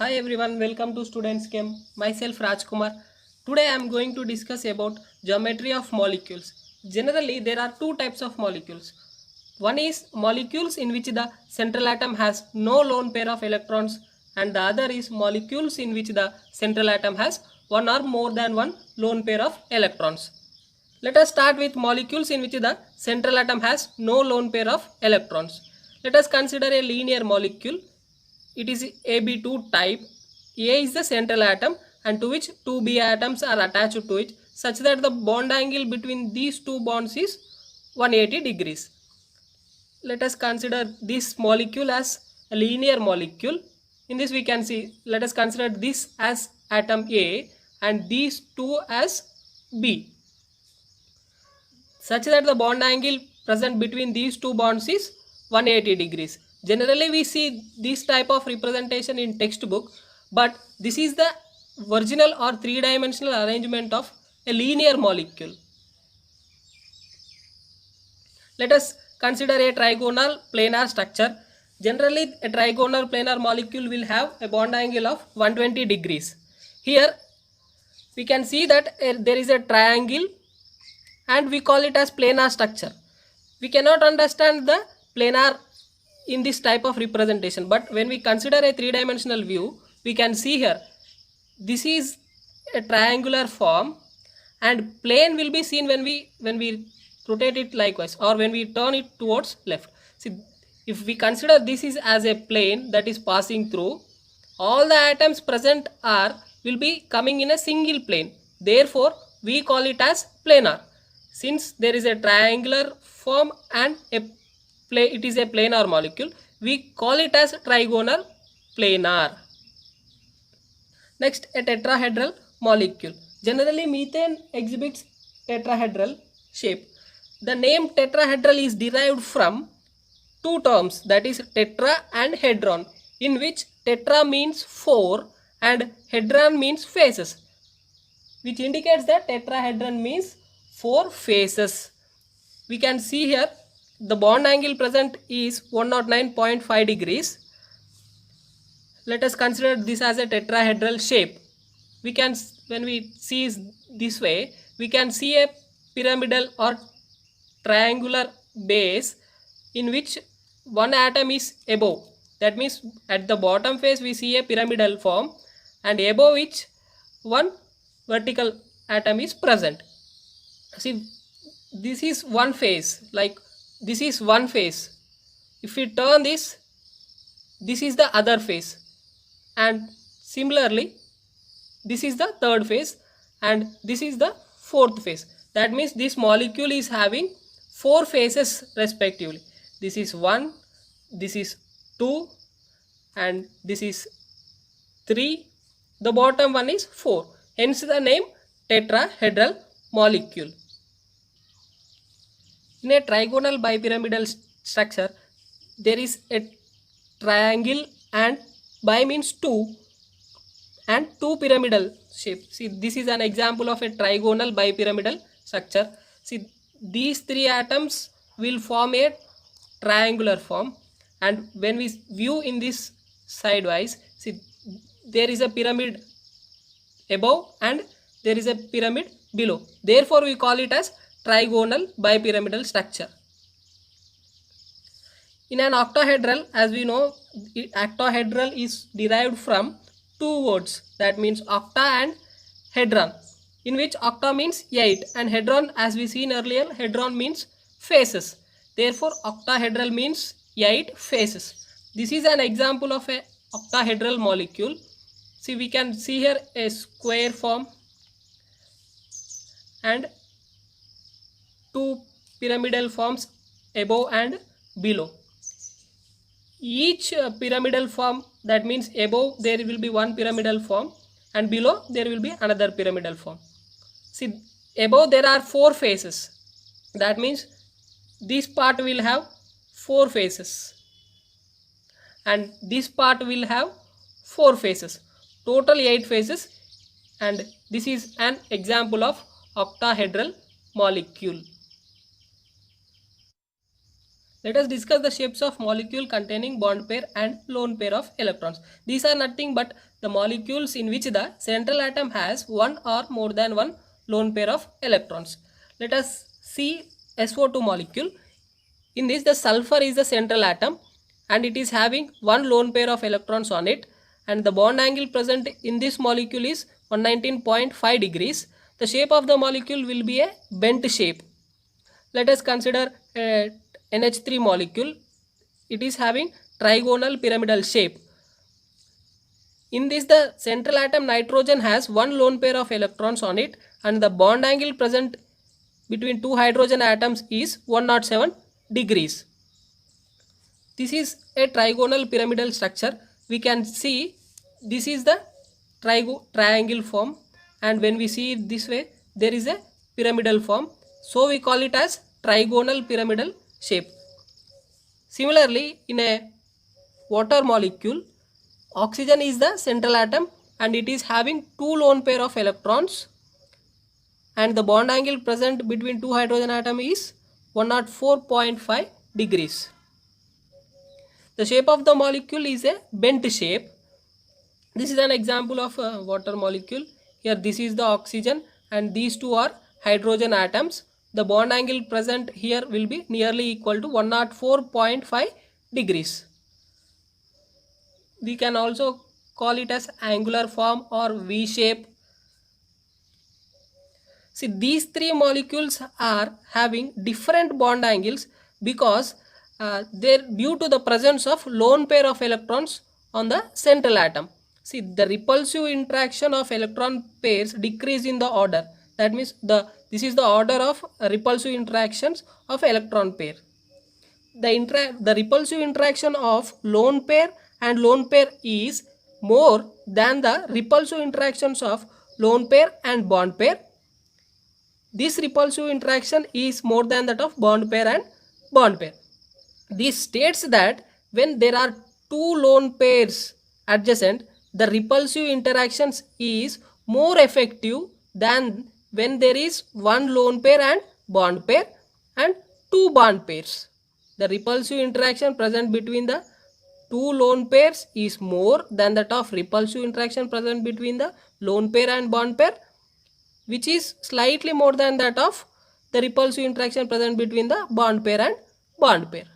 Hi everyone, welcome to Students Game. Myself Rajkumar. Today I am going to discuss about geometry of molecules. Generally, there are two types of molecules. One is molecules in which the central atom has no lone pair of electrons, and the other is molecules in which the central atom has one or more than one lone pair of electrons. Let us start with molecules in which the central atom has no lone pair of electrons. Let us consider a linear molecule. It is AB2 type. A is the central atom and to which two B atoms are attached to it such that the bond angle between these two bonds is 180 degrees. Let us consider this molecule as a linear molecule. In this we can see, let us consider this as atom A and these two as B, such that the bond angle present between these two bonds is 180 degrees. Generally we see this type of representation in textbook, but this is the original or three-dimensional arrangement of a linear molecule. Let us consider a trigonal planar structure. Generally a trigonal planar molecule will have a bond angle of 120 degrees. Here we can see that there is a triangle and we call it as planar structure. We cannot understand the planar in this type of representation, but when we consider a three-dimensional view, we can see here this is a triangular form and plane will be seen when we rotate it likewise or when we turn it towards left. See, if we consider this is as a plane that is passing through, all the atoms present will be coming in a single plane. Therefore, we call it as planar. Since there is a triangular form and it is a planar molecule, we call it as trigonal planar. Next, a tetrahedral molecule. Generally, methane exhibits tetrahedral shape. The name tetrahedral is derived from two terms, that is tetra and hedron, in which tetra means 4 and hedron means faces, which indicates that tetrahedron means 4 faces. We can see here the bond angle present is 109.5 degrees. Let us consider this as a tetrahedral shape. We can, when we see this way, we can see a pyramidal or triangular base in which one atom is above. That means at the bottom face we see a pyramidal form and above which one vertical atom is present. See, this is one face, like this is one face. If we turn this is the other face, and similarly this is the third face and this is the fourth face. That means this molecule is having 4 faces respectively. This is 1, this is 2 and this is 3. The bottom one is 4. Hence the name tetrahedral molecule. In a trigonal bipyramidal structure, there is a triangle and bi means 2 and 2 pyramidal shape. See, this is an example of a trigonal bipyramidal structure. See, these 3 atoms will form a triangular form, and when we view in this sidewise, see, there is a pyramid above and there is a pyramid below. Therefore, we call it as trigonal bipyramidal structure. In an octahedral, as we know, octahedral is derived from two words, that means octa and hedron, in which octa means 8 and hedron, as we seen earlier, hedron means faces. Therefore, octahedral means 8 faces. This is an example of a octahedral molecule. See, we can see here a square form and 2 pyramidal forms above and below. Each pyramidal form, that means above there will be one pyramidal form and below there will be another pyramidal form. See, above there are 4 faces. That means this part will have 4 faces and this part will have 4 faces. Total 8 faces, and this is an example of octahedral molecule. Let us discuss the shapes of molecule containing bond pair and lone pair of electrons. These are nothing but the molecules in which the central atom has one or more than one lone pair of electrons. Let us see SO2 molecule. In this, the sulfur is the central atom and it is having one lone pair of electrons on it, and the bond angle present in this molecule is 119.5 degrees. The shape of the molecule will be a bent shape. Let us consider a NH3 molecule. It is having trigonal pyramidal shape. In this, the central atom nitrogen has one lone pair of electrons on it, and the bond angle present between two hydrogen atoms is 107 degrees. This is a trigonal pyramidal structure. We can see this is the triangle form, and when we see it this way, there is a pyramidal form. So we call it as trigonal pyramidal shape. Similarly, in a water molecule, oxygen is the central atom and it is having two lone pair of electrons, and the bond angle present between two hydrogen atoms is 104.5 degrees. The shape of the molecule is a bent shape. This is an example of a water molecule. Here this is the oxygen and these two are hydrogen atoms. The bond angle present here will be nearly equal to 104.5 degrees. We can also call it as angular form or V shape. See, these three molecules are having different bond angles because they're due to the presence of lone pair of electrons on the central atom. See, the repulsive interaction of electron pairs decrease in the order. That means this is the order of repulsive interactions of electron pair. The repulsive interaction of lone pair and lone pair is more than the repulsive interactions of lone pair and bond pair. This repulsive interaction is more than that of bond pair and bond pair. This states that when there are two lone pairs adjacent, the repulsive interactions is more effective than when there is one lone pair and bond pair and two bond pairs. The repulsive interaction present between the two lone pairs is more than that of repulsive interaction present between the lone pair and bond pair, which is slightly more than that of the repulsive interaction present between the bond pair and bond pair.